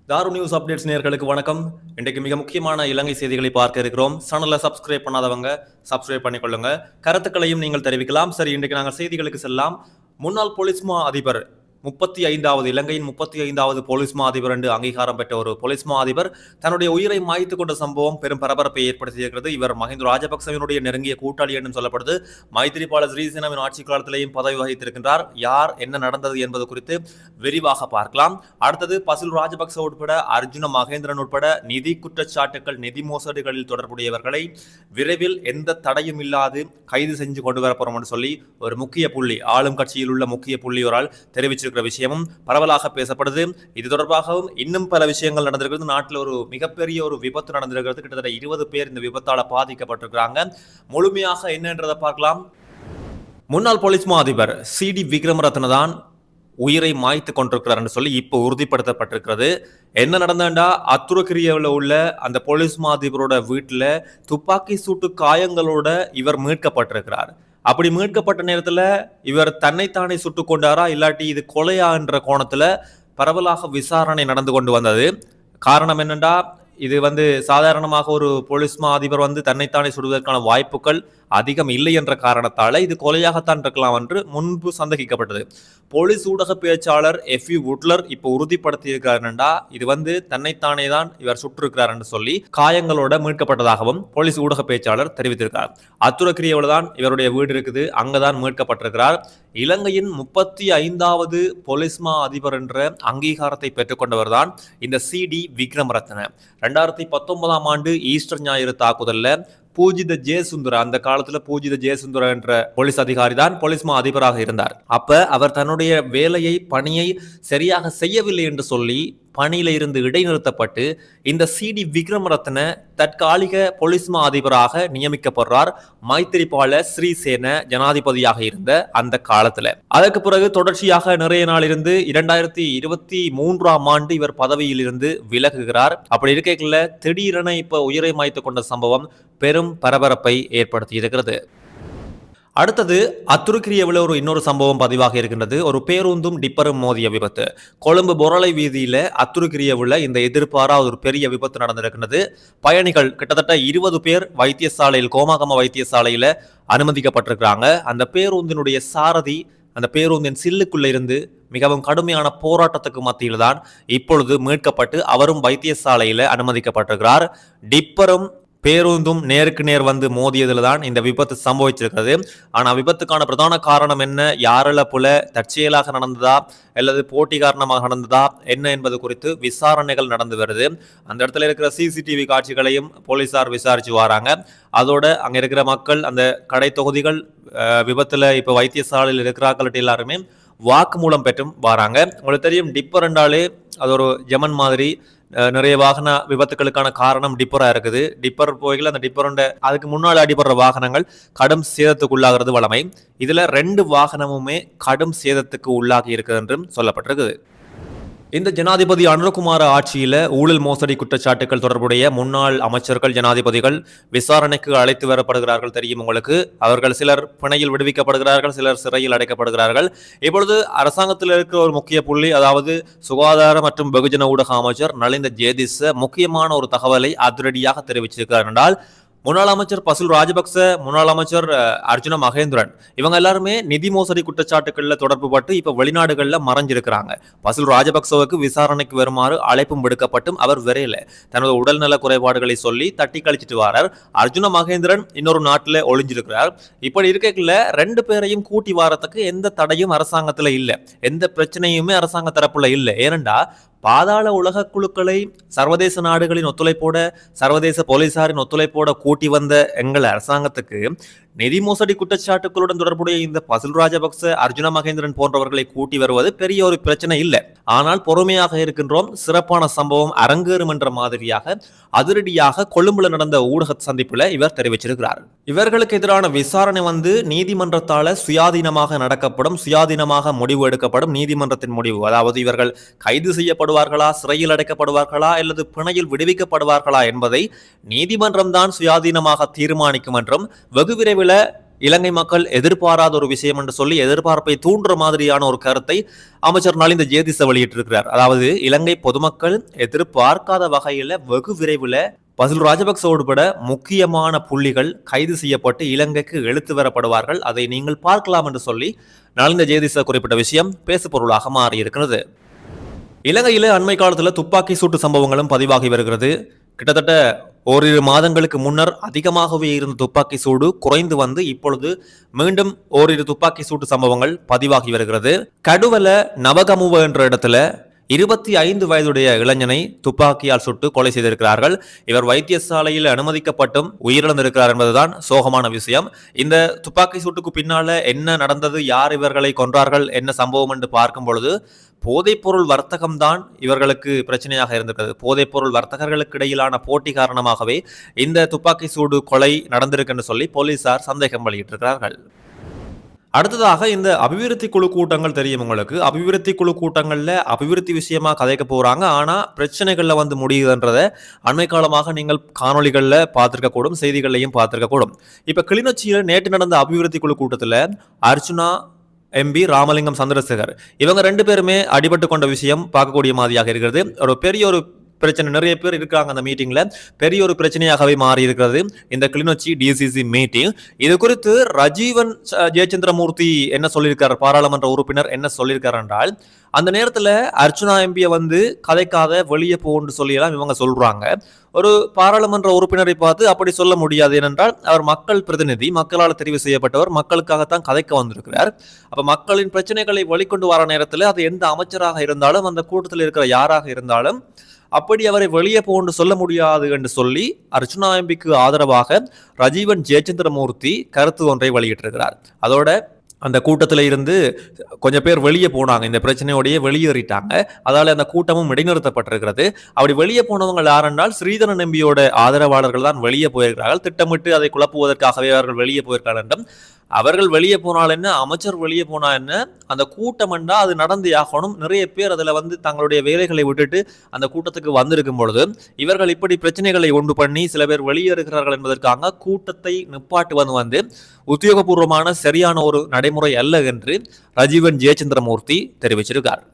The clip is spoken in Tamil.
தாரு நியூஸ் அப்டேட்ஸ் நேயர்களுக்கு வணக்கம். இன்றைக்கு மிக முக்கியமான இலங்கை செய்திகளை பார்க்க இருக்கிறோம். சேனலை சப்ஸ்கிரைப் பண்ணாதவங்க சப்ஸ்கிரைப் பண்ணிக்கொள்ளுங்க. கருத்துக்களையும் நீங்கள் தெரிவிக்கலாம். சரி, இன்றைக்கு நாங்கள் செய்திகளுக்கு செல்லலாம். முன்னாள் போலீஸ் மா அதிபர் 35வது இலங்கையின் 35வது போலீஸ் மா அதிபர் என்று அங்கீகாரம் பெற்ற ஒரு போலீஸ் மா அதிபர் தன்னுடைய உயிரை மாய்த்து கொண்ட சம்பவம் பெரும் பரபரப்பை ஏற்படுத்தியிருக்கிறது. இவர் மஹிந்த ராஜபக்சவினுடைய நெருங்கிய கூட்டாளி என்றும் சொல்லப்படுது. மைத்திரிபால சிறிசேனவின் ஆட்சி காலத்திலேயும் பதவி வகித்திருக்கின்றார். யார், என்ன நடந்தது என்பது குறித்து விரிவாக பார்க்கலாம். அடுத்தது பசில் ராஜபக்ச உட்பட அர்ஜுன மகேந்திரன் உட்பட நிதி குற்றச்சாட்டுகள், நிதி மோசடிகளில் தொடர்புடையவர்களை விரைவில் எந்த தடையும் இல்லாது கைது செஞ்சு கொண்டு வரப்போறோம் என்று சொல்லி ஒரு முக்கிய புள்ளி, ஆளும் கட்சியில் உள்ள முக்கிய புள்ளி ஒரு ஆள் தெரிவிச்சிருக்கிற விஷயமும் பரவலாக பேசப்படுது. இது தொடர்பாகவும் இன்னும் பல விஷயங்கள் நடந்திருக்கிறது. நாட்டில் ஒரு மிகப்பெரிய ஒரு விபத்து நடந்திருக்கிறது. கிட்டத்தட்ட 20 பேர் இந்த விபத்தால பாதிக்கப்பட்டிருக்கிறாங்க. முழுமையாக என்னன்றதை பார்க்கலாம். முன்னாள் போலீஸ் மா அதிபர் சிடி விக்ரமரத்ன தான் உயிரை மாய்த்து கொண்டிருக்கிறார் என்று சொல்லி இப்போ உறுதிப்படுத்தப்பட்டிருக்கிறது. என்ன நடந்தாண்டா, அத்துரகிரியில் உள்ள அந்த போலீஸ் மா அதிபரோட வீட்டில் துப்பாக்கி சூட்டு காயங்களோட இவர் மீட்கப்பட்டிருக்கிறார். அப்படி மீட்கப்பட்ட நேரத்தில் இவர் தன்னைத்தானே சுட்டு கொண்டாரா இல்லாட்டி இது கொலையா என்ற கோணத்தில் பரவலாக விசாரணை நடந்து கொண்டு வந்தது. காரணம் என்னென்றா, இது சாதாரணமாக ஒரு போலீஸ் மா அதிபர் தன்னைத்தானே சுடுவதற்கான வாய்ப்புகள் அதிகம் இல்லை என்ற காரணத்தால் இது கொலையாகத்தான் இருக்கலாம் என்று முன்பு சந்தேகிக்கப்பட்டது. போலீஸ் ஊடக பேச்சாளர் எஃப்யூ வுட்லர் இப்போ உறுதிப்படுத்தியிருக்கிறார்னா இது தன்னைத்தானே தான் இவர் சுட்டிருக்கிறார் என்று சொல்லி காயங்களோட மீட்கப்பட்டதாகவும் போலீஸ் ஊடக பேச்சாளர் தெரிவித்திருக்கிறார். அத்துரக்கிரியவில் தான் இவருடைய வீடு இருக்குது, அங்கதான் மீட்கப்பட்டிருக்கிறார். இலங்கையின் 35வது போலீஸ் மா அதிபர் என்ற அங்கீகாரத்தை பெற்றுக்கொண்டவர் தான் இந்த சிடி விக்ரமரத்ன. 2019ஆம் ஆண்டு ஈஸ்டர் ஞாயிறு தாக்குதல்ல பூஜித ஜெயசுந்தர, அந்த காலத்துல பூஜித ஜெயசுந்தர என்ற போலீஸ் அதிகாரி தான் போலீஸ் மா அதிபராக இருந்தார். அப்ப அவர் தன்னுடைய பணியை சரியாக செய்யவில்லை என்று சொல்லி பணியில இருந்து இடைநிறுத்தப்பட்டு இந்த சிடி விக்ரமரத்ன தற்காலிக போலீஸ் மா அதிபராக நியமிக்கப்படுறார். மைத்திரிபால சிறிசேன ஜனாதிபதியாக இருந்த அந்த காலத்துல. அதற்கு பிறகு தொடர்ச்சியாக நிறைய நாள் இருந்து 2023ஆம் ஆண்டு இவர் பதவியில் இருந்து விலகுகிறார். அப்படி இருக்கைக்குள்ள திடீரென இப்ப உயிரை மாய்த்து கொண்ட சம்பவம் பெரும் பரபரப்பை ஏற்படுத்தி இருக்கிறது. அடுத்தது அத்துருக்கிரியவில் இன்னொரு சம்பவம் பதிவாக இருக்கின்றது. ஒரு பேருந்தும் டிப்பரும் மோதிய விபத்து. கொழும்பு பொரளை வீதியில அத்துருக்கிரியவில் இந்த எதிர்பாராத ஒரு பெரிய விபத்து நடந்திருக்கின்றது. பயணிகள் கிட்டத்தட்ட 20 பேர் வைத்தியசாலையில், கோமாகம வைத்தியசாலையில அனுமதிக்கப்பட்டிருக்கிறாங்க. அந்த பேருந்தினுடைய சாரதி அந்த பேருந்தின் சில்லுக்குள்ள இருந்து மிகவும் கடுமையான போராட்டத்துக்கு மத்தியில் தான் இப்பொழுது மீட்கப்பட்டு அவரும் வைத்தியசாலையில அனுமதிக்கப்பட்டிருக்கிறார். டிப்பரும் பேருந்தும் நேருக்கு நேர் மோதியதில் தான் இந்த விபத்து சம்பவிச்சிருக்கிறது. ஆனால் விபத்துக்கான பிரதான காரணம் என்ன, யாரில் புல தற்செயலாக நடந்ததா அல்லது போட்டி காரணமாக நடந்ததா என்ன என்பது குறித்து விசாரணைகள் நடந்து வருது. அந்த இடத்துல இருக்கிற சிசிடிவி காட்சிகளையும் போலீசார் விசாரிச்சு வராங்க. அதோட அங்கே இருக்கிற மக்கள், அந்த கடை தொகுதிகள், விபத்துல இப்போ வைத்தியசாலையில் இருக்கிறார்கள் எல்லாருமே வாக்குமூலம் பெற்றும் வராங்க. உங்களுக்கு தெரியும், டிப்பர் என்றாலே அது ஒரு ஜமன் மாதிரி. நிறைய வாகன விபத்துகளுக்கான காரணம் டிப்பரா இருக்குது. டிப்பர் போய்கள் அந்த டிப்பரோட அதுக்கு முன்னால் அடிபடுற வாகனங்கள் கடும் சேதத்துக்கு வளமை. இதுல 2 வாகனமுமே கடும் சேதத்துக்கு உள்ளாகி இருக்குது என்றும் சொல்லப்பட்டிருக்குது. இந்த ஜனாதிபதி அனுரகுமார ஆட்சியில ஊழல் மோசடி குற்றச்சாட்டுகள் தொடர்புடைய முன்னாள் அமைச்சர்கள், ஜனாதிபதிகள் விசாரணைக்கு அழைத்து வரப்படுகிறார்கள். தெரியும் உங்களுக்கு. அவர்கள் சிலர் பிணையில் விடுவிக்கப்படுகிறார்கள், சிலர் சிறையில் அடைக்கப்படுகிறார்கள். இப்பொழுது அரசாங்கத்தில் இருக்கிற ஒரு முக்கிய புள்ளி, அதாவது சுகாதார மற்றும் வெகுஜன ஊடக அமைச்சர் நலிந்த ஜேதிஸ் முக்கியமான ஒரு தகவலை அதிரடியாக தெரிவிச்சிருக்கிறார். என்றால் முன்னாள் அமைச்சர் பசில் ராஜபக்ச, முன்னாள் அமைச்சர் அர்ஜுன மகேந்திரன் இவங்க எல்லாருமே நிதி மோசடி குற்றச்சாட்டுகள்ல தொடர்பு பட்டு இப்ப வெளிநாடுகள்ல மறைஞ்சிருக்கிறாங்க. பசில் ராஜபக்சவுக்கு விசாரணைக்கு வருமாறு அழைப்பும் விடுக்கப்பட்டும் அவர் விரையில தனது உடல்நல குறைபாடுகளை சொல்லி தட்டி கழிச்சிட்டு வரார். அர்ஜுன மகேந்திரன் இன்னொரு நாட்டுல ஒளிஞ்சிருக்கிறார். இப்படி இருக்கைக்குள்ள 2 பேரையும் கூட்டி வாரத்துக்கு எந்த தடையும் அரசாங்கத்துல இல்ல, எந்த பிரச்சனையுமே அரசாங்க தரப்புல இல்ல. ஏனென்றா பாதாள உலக குழுக்களை சர்வதேச நாடுகளின் ஒத்துழைப்போட, சர்வதேச போலீசாரின் ஒத்துழைப்போட கூட்டி வந்த எங்கள் அரசாங்கத்துக்கு நிதி மோசடி குற்றச்சாட்டுகளுடன் தொடர்புடைய இந்த பசில் ராஜபக்ச, அர்ஜுன மகேந்திரன் போன்றவர்களை கூட்டி வருவது பெரிய ஒரு பிரச்சனை இல்லை. ஆனால் பொறுமையாக இருக்கின்றோம், சிறப்பான சம்பவம் அரங்கேறும் என்ற மாதிரியாக அதிரடியாக கொழும்புல நடந்த ஊடக சந்திப்புல இவர் தெரிவிச்சிருக்கிறார். இவர்களுக்கு எதிரான விசாரணை நீதிமன்றத்தால சுயாதீனமாக நடக்கப்படும், சுயாதீனமாக முடிவு எடுக்கப்படும். நீதிமன்றத்தின் முடிவு, அதாவது இவர்கள் கைது செய்யப்படுவார்களா, சிறையில் அடைக்கப்படுவார்களா அல்லது பிணையில் விடுவிக்கப்படுவார்களா என்பதை நீதிமன்றம் தான் சுயாதீனமாக தீர்மானிக்கும் என்றும் வெகு விரைவில் இலங்கை மக்கள் எதிர்பாராத ஒரு விஷயம் என்று சொல்லி எதிர்பார்ப்பை தூண்டுற மாதிரியான ஒரு கருத்தை அமைச்சர் நலிந்த ஜேதிச வெளியிட்டிருக்கிறார். அதாவது இலங்கை பொதுமக்கள் எதிர்பார்க்காத வகையில வெகு விரைவில் பசில் ராஜபக்ச உட்பட முக்கியமான புள்ளிகள் கைது செய்யப்பட்டு இலங்கைக்கு இழுத்து வரப்படுவார்கள், அதை நீங்கள் பார்க்கலாம் என்று சொல்லி நலிந்த ஜேதிச குறிப்பிட்ட விஷயம் பேசுபொருளாக மாறியிருக்கிறது. இலங்கையில அண்மை காலத்தில் துப்பாக்கி சூட்டு சம்பவங்களும் பதிவாகி வருகிறது. கிட்டத்தட்ட ஓரிரு மாதங்களுக்கு முன்னர் அதிகமாகவே இருந்த துப்பாக்கி சூடு குறைந்து வந்து இப்பொழுது மீண்டும் ஓரிரு துப்பாக்கி சூட்டு சம்பவங்கள் பதிவாகி வருகிறது. கடுவல நவகமுவ என்ற இடத்துல 25 வயதுடைய இளைஞனை துப்பாக்கியால் சுட்டு கொலை செய்திருக்கிறார்கள். இவர் வைத்தியசாலையில் அனுமதிக்கப்பட்டும் உயிரிழந்திருக்கிறார் என்பதுதான் சோகமான விஷயம். இந்த துப்பாக்கி சூட்டுக்கு பின்னால என்ன நடந்தது, யார் இவர்களை கொன்றார்கள், என்ன சம்பவம் என்று பார்க்கும் பொழுது போதைப்பொருள் வர்த்தகம் தான் இவர்களுக்கு பிரச்சனையாக இருந்திருக்கிறது. போதைப்பொருள் வர்த்தகர்களுக்கு இடையிலான போட்டி காரணமாகவே இந்த துப்பாக்கி சூடு கொலை நடந்திருக்கு என்று சொல்லி போலீசார் சந்தேகம் வெளியிட்டிருக்கிறார்கள். அடுத்ததாக இந்த அபிவிருத்தி குழு கூட்டங்கள் தெரியும் உங்களுக்கு. அபிவிருத்தி குழு கூட்டங்கள்ல அபிவிருத்தி விஷயமா கதைக்க போறாங்க, ஆனா பிரச்சனைகள்ல வந்து முடியுதுன்றத அண்மை காலமாக நீங்கள் காணொலிகள்ல பார்த்திருக்க கூடும், செய்திகள்லையும் பார்த்திருக்க கூடும். இப்ப கிளிநொச்சியில நேற்று நடந்த அபிவிருத்தி குழு கூட்டத்துல அர்ச்சுனா எம்பி, ராமலிங்கம் சந்திரசேகர் இவங்க 2 பேருமே அடிபட்டு கொண்ட விஷயம் பார்க்கக்கூடிய மாதிரியாக இருக்கிறது. ஒரு பெரிய ஒரு பிரச்சனை, நிறைய பேர் இருக்காங்க அந்த மீட்டிங்ல, பெரிய ஒரு பிரச்சனையாகவே மாறி இருக்கிறது இந்த கிளிநொச்சி டிசிசி மீட்டிங். இது குறித்து ரஜீவன் ஜெயச்சந்திரமூர்த்தி என்ன சொல்லியிருக்காரு, பாராளுமன்ற உறுப்பினர் என்ன சொல்லியிருக்காரு என்றால், அந்த நேரத்துல அர்ச்சுனா எம்பியை வந்து கதைக்காத வெளியே போன்னு சொல்லியெல்லாம் இவங்க சொல்றாங்க. ஒரு பாராளுமன்ற உறுப்பினரை பார்த்து அப்படி சொல்ல முடியாது, ஏனென்றால் அவர் மக்கள் பிரதிநிதி, மக்களால் தெரிவு செய்யப்பட்டவர், மக்களுக்காகத்தான் கதைக்க வந்திருக்கிறார். அப்ப மக்களின் பிரச்சனைகளை வெளிக்கொண்டு வர நேரத்தில் அது எந்த அமைச்சராக இருந்தாலும் அந்த கூட்டத்தில் இருக்கிற யாராக இருந்தாலும் அப்படி அவரை வெளியே போன்று சொல்ல முடியாது என்று சொல்லி அர்ச்சுனா எம்பிக்கு ஆதரவாக ரஜீவன் ஜெயச்சந்திரமூர்த்தி கருத்து ஒன்றை வெளியிட்டிருக்கிறார். அதோட அந்த கூட்டத்தில் இருந்து கொஞ்சம் பேர் வெளியே போனாங்க, இந்த பிரச்சனையோடையே வெளியேறிட்டாங்க. அதால அந்த கூட்டமும் இடைநிறுத்தப்பட்டிருக்கிறது. அப்படி வெளியே போனவங்க யாரென்றால் ஸ்ரீதரன் எம்பியோட ஆதரவாளர்கள் தான் வெளியே போயிருக்கிறார்கள். திட்டமிட்டு அதை குழப்புவதற்காகவே அவர்கள் வெளியே போயிருக்கிறார்கள் என்றும், அவர்கள் வெளியே போனால் என்ன, அமைச்சர் வெளியே போனா என்ன, அந்த கூட்டம் என்றா அது நடந்து ஆகணும். நிறைய பேர் அதுல வந்து தங்களுடைய வேலைகளை விட்டுட்டு அந்த கூட்டத்துக்கு வந்திருக்கும் பொழுது இவர்கள் இப்படி பிரச்சனைகளை உண்டு பண்ணி சில பேர் வெளியேறுகிறார்கள் என்பதற்காக கூட்டத்தை நிப்பாட்டுவது வந்து உத்தியோகபூர்வமான சரியான ஒரு நடைமுறை அல்ல என்று ரஜீவன் ஜெயச்சந்திரமூர்த்தி தெரிவிச்சிருக்கார்.